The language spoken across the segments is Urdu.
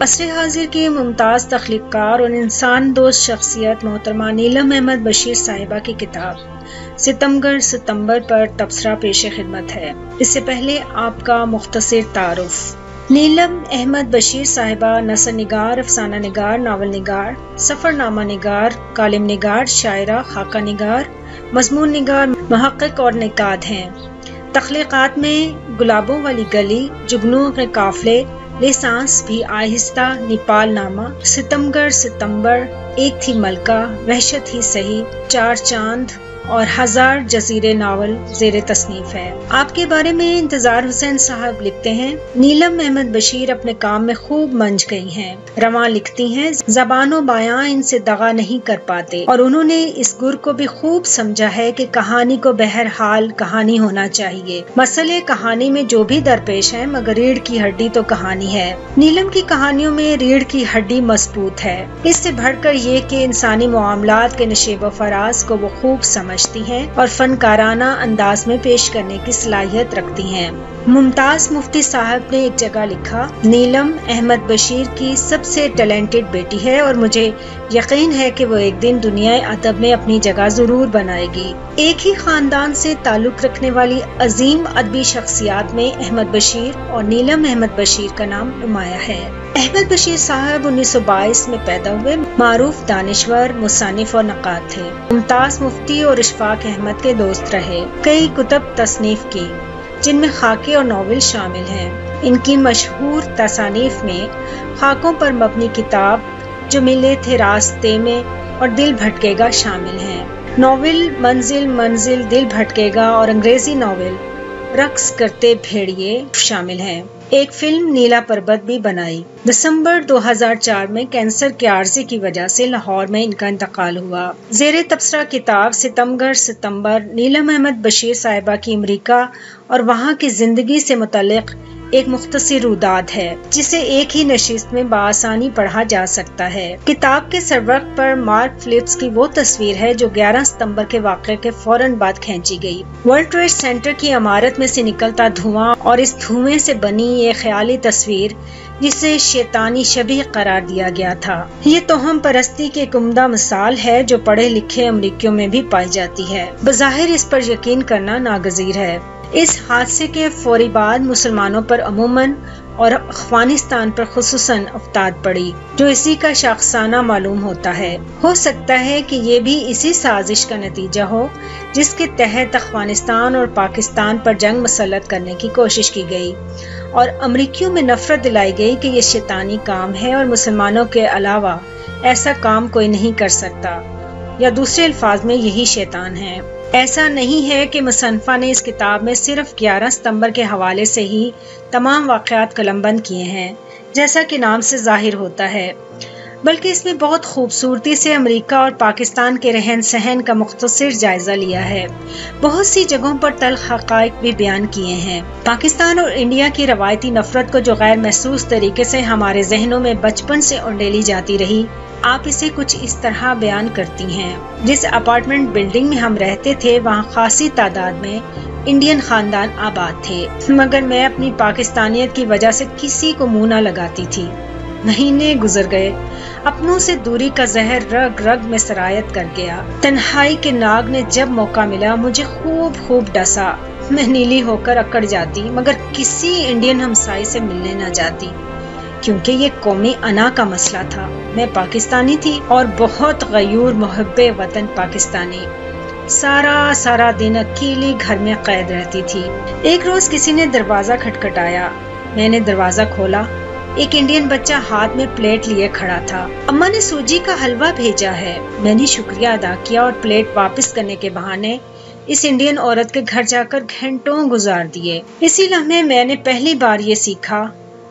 عصر حاضر کی ممتاز تخلیقکار اور انسان دوست شخصیت محترمہ نیلم احمد بشیر صاحبہ کی کتاب ستمبر پر تبصرہ پیش خدمت ہے۔ اس سے پہلے آپ کا مختصر تعارف۔ نیلم احمد بشیر صاحبہ نثر نگار، افسانہ نگار، ناول نگار، سفر نامہ نگار، کالم نگار، شاعرہ، خاکہ نگار، مضمون نگار، محقق اور نقاد ہیں۔ تخلیقات میں گلابوں والی گلی، جگنوں کے قافلے، لسانس بھی آہستہ، نیپال نامہ، ستمبر، ایک تھی ملکہ، وحشت ہی سہی، چار چاند اور ہزار جزیرے ناول زیر تصنیف ہے۔ آپ کے بارے میں انتظار حسین صاحب لکھتے ہیں، نیلم احمد بشیر اپنے کام میں خوب منجھ گئی ہیں، رواں لکھتی ہیں، زبان و بیاں ان سے دغا نہیں کر پاتے، اور انہوں نے اس گر کو بھی خوب سمجھا ہے کہ کہانی کو بہرحال کہانی ہونا چاہیے، مسئلے کہانی میں جو بھی درپیش ہے، مگر ریڑھ کی ہڈی تو کہانی ہے۔ نیلم کی کہانیوں میں ریڑھ کی ہڈی مضبوط ہے، اس سے بڑھ کر یہ کہ انسانی معاملات کے نشیب و فراز کو وہ خوب سمجھتی ہیں اور فنکارانہ انداز میں پیش کرنے کی صلاحیت رکھتی ہیں۔ ممتاز مفتی صاحب نے ایک جگہ لکھا، نیلم احمد بشیر کی سب سے ٹیلنٹڈ بیٹی ہے اور مجھے یقین ہے کہ وہ ایک دن دنیا ادب میں اپنی جگہ ضرور بنائے گی۔ ایک ہی خاندان سے تعلق رکھنے والی عظیم ادبی شخصیات میں احمد بشیر اور نیلم احمد بشیر کا نام نمایاں ہے۔ احمد بشیر صاحب 1922 میں پیدا ہوئے، معروف دانشور، مصنف اور نقاد تھے۔ ممتاز مفتی اور اشفاق احمد کے دوست رہے، کئی کتب تصنیف کی جن میں خاکے اور ناول شامل ہیں۔ ان کی مشہور تصانیف میں خاکوں پر مبنی کتاب جو ملے تھے راستے میں اور دل بھٹکے گا شامل ہیں۔ ناول منزل دل بھٹکے گا اور انگریزی ناول رقص کرتے بھیڑیے شامل ہیں۔ ایک فلم نیلا پربت بھی بنائی۔ دسمبر 2004 میں کینسر کے عارضے کی وجہ سے لاہور میں ان کا انتقال ہوا۔ زیر تبصرہ کتاب ستمبر نیلم احمد بشیر صاحبہ کی امریکہ اور وہاں کی زندگی سے متعلق ایک مختصر روداد ہے جسے ایک ہی نشست میں بآسانی پڑھا جا سکتا ہے۔ کتاب کے سرورق پر مارک فلپس کی وہ تصویر ہے جو 11 ستمبر کے واقعے کے فوراً بعد کھینچی گئی۔ ورلڈ ٹریڈ سینٹر کی عمارت میں سے نکلتا دھواں اور اس دھوئیں سے بنی یہ خیالی تصویر جسے شیطانی شبیہ قرار دیا گیا تھا، یہ توہم پرستی کی ایک عمدہ مثال ہے جو پڑھے لکھے امریکیوں میں بھی پائی جاتی ہے۔ بظاہر اس پر یقین کرنا ناگزیر ہے۔ اس حادثے کے فوری بعد مسلمانوں پر عموماً اور افغانستان پر خصوصاً افتاد پڑی جو اسی کا شاخسانہ معلوم ہوتا ہے۔ ہو سکتا ہے کہ یہ بھی اسی سازش کا نتیجہ ہو جس کے تحت افغانستان اور پاکستان پر جنگ مسلط کرنے کی کوشش کی گئی اور امریکیوں میں نفرت دلائی گئی کہ یہ شیطانی کام ہے اور مسلمانوں کے علاوہ ایسا کام کوئی نہیں کر سکتا، یا دوسرے الفاظ میں یہی شیطان ہے۔ ایسا نہیں ہے کہ مصنفہ نے اس کتاب میں صرف 11 ستمبر کے حوالے سے ہی تمام واقعات قلم بند کیے ہیں جیسا کہ نام سے ظاہر ہوتا ہے، بلکہ اس میں بہت خوبصورتی سے امریکہ اور پاکستان کے رہن سہن کا مختصر جائزہ لیا ہے۔ بہت سی جگہوں پر تلخ حقائق بھی بیان کیے ہیں۔ پاکستان اور انڈیا کی روایتی نفرت کو جو غیر محسوس طریقے سے ہمارے ذہنوں میں بچپن سے انڈیلی جاتی رہی، آپ اسے کچھ اس طرح بیان کرتی ہیں، جس اپارٹمنٹ بلڈنگ میں ہم رہتے تھے وہاں خاصی تعداد میں انڈین خاندان آباد تھے، مگر میں اپنی پاکستانیت کی وجہ سے کسی کو منہ نہ لگاتی تھی۔ مہینے گزر گئے، اپنوں سے دوری کا زہر رگ رگ میں سرایت کر گیا۔ تنہائی کے ناگ نے جب موقع ملا مجھے خوب ڈسا۔ میں نیلی ہو کر اکڑ جاتی مگر کسی انڈین ہمسائے سے ملنے نہ جاتی کیونکہ یہ قومی انا کا مسئلہ تھا۔ میں پاکستانی تھی اور بہت غیور محب وطن پاکستانی۔ سارا دن اکیلی گھر میں قید رہتی تھی۔ ایک روز کسی نے دروازہ کھٹکھٹایا، میں نے دروازہ کھولا، ایک انڈین بچہ ہاتھ میں پلیٹ لیے کھڑا تھا۔ اماں نے سوجی کا حلوہ بھیجا ہے۔ میں نے شکریہ ادا کیا اور پلیٹ واپس کرنے کے بہانے اس انڈین عورت کے گھر جا کر گھنٹوں گزار دیے۔ اسی لمحے میں نے پہلی بار یہ سیکھا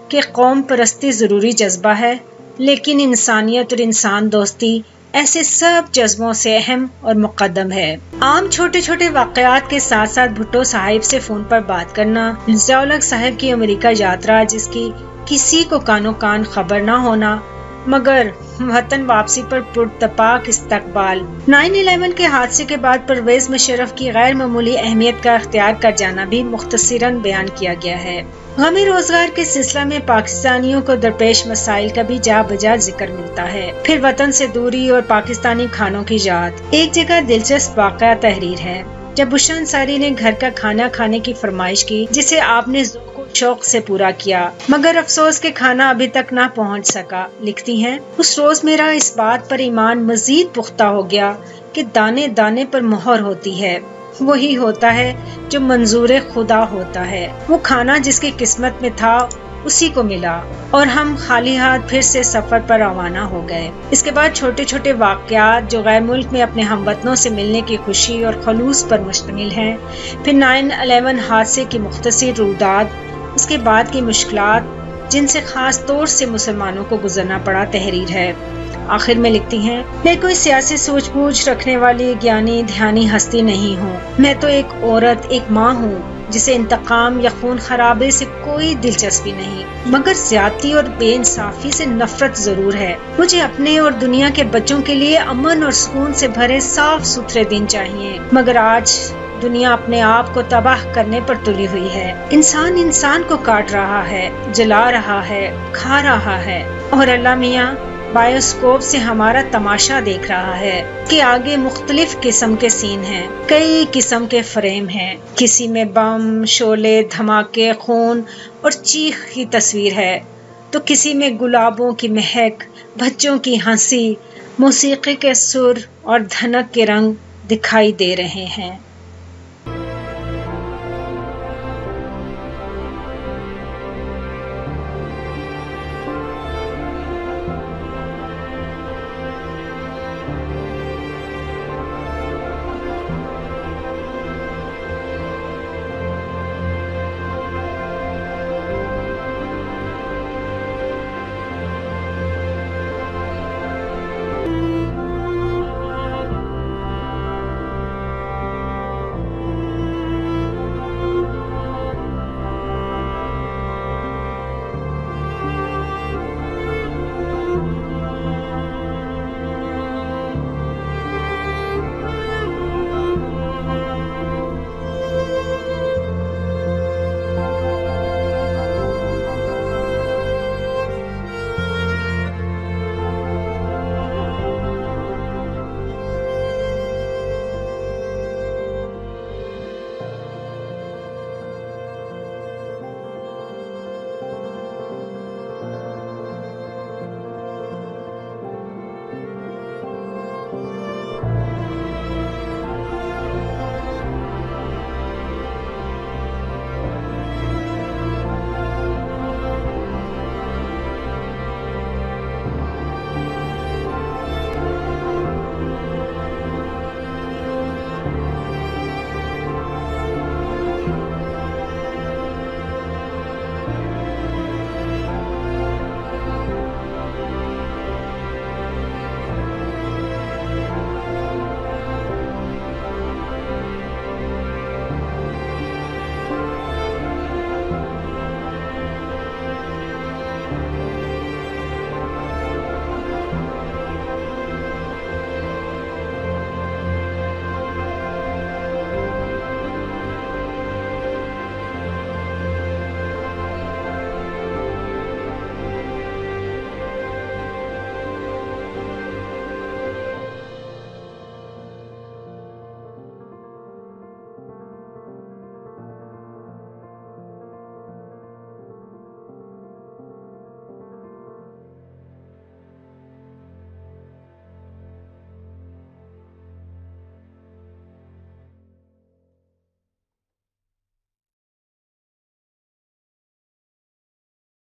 کہ قوم پرستی ضروری جذبہ ہے، لیکن انسانیت اور انسان دوستی ایسے سب جذبوں سے اہم اور مقدم ہے۔ عام چھوٹے چھوٹے واقعات کے ساتھ ساتھ بھٹو صاحب سے فون پر بات کرنا، ضیاء الحق صاحب کی امریکہ یاترا جس کی کسی کو کانوں کان خبر نہ ہونا مگر وطن واپسی پر پرتپاک استقبال، 9/11 کے حادثے کے بعد پرویز مشرف کی غیر معمولی اہمیت کا اختیار کر جانا بھی مختصراً بیان کیا گیا ہے۔ غمی روزگار کے سلسلہ میں پاکستانیوں کو درپیش مسائل کا بھی جا بجا ذکر ملتا ہے۔ پھر وطن سے دوری اور پاکستانی کھانوں کی یاد۔ ایک جگہ دلچسپ واقعہ تحریر ہے جب بشرا انصاری نے گھر کا کھانا کھانے کی فرمائش کی جسے آپ نے ذوق و شوق سے پورا کیا، مگر افسوس کہ کھانا ابھی تک نہ پہنچ سکا۔ لکھتی ہیں، اس روز میرا اس بات پر ایمان مزید پختہ ہو گیا کہ دانے دانے پر مہر ہوتی ہے، وہی ہوتا ہے جو منظور خدا ہوتا ہے۔ وہ کھانا جس کی قسمت میں تھا اسی کو ملا اور ہم خالی ہاتھ پھر سے سفر پر روانہ ہو گئے۔ اس کے بعد چھوٹے چھوٹے واقعات جو غیر ملک میں اپنے ہم وطنوں سے ملنے کی خوشی اور خلوص پر مشتمل ہیں، پھر 9/11 حادثے کی مختصر روداد، اس کے بعد کی مشکلات جن سے خاص طور سے مسلمانوں کو گزرنا پڑا تحریر ہے۔ آخر میں لکھتی ہیں، میں کوئی سیاسی سوچ بوجھ رکھنے والی گیانی دھیانی ہستی نہیں ہوں، میں تو ایک عورت، ایک ماں ہوں جسے انتقام یا خون خرابے سے کوئی دلچسپی نہیں، مگر زیادتی اور بے انصافی سے نفرت ضرور ہے۔ مجھے اپنے اور دنیا کے بچوں کے لیے امن اور سکون سے بھرے صاف ستھرے دن چاہیے، مگر آج دنیا اپنے آپ کو تباہ کرنے پر تلی ہوئی ہے۔ انسان کو کاٹ رہا ہے، جلا رہا ہے، کھا رہا ہے، اور اللہ میاں بایوسکوپ سے ہمارا تماشا دیکھ رہا ہے کہ آگے مختلف قسم کے سین ہیں، کئی قسم کے فریم ہیں، کسی میں بم، شعلے، دھماکے، خون اور چیخ کی تصویر ہے تو کسی میں گلابوں کی مہک، بچوں کی ہنسی، موسیقی کے سر اور دھنک کے رنگ دکھائی دے رہے ہیں۔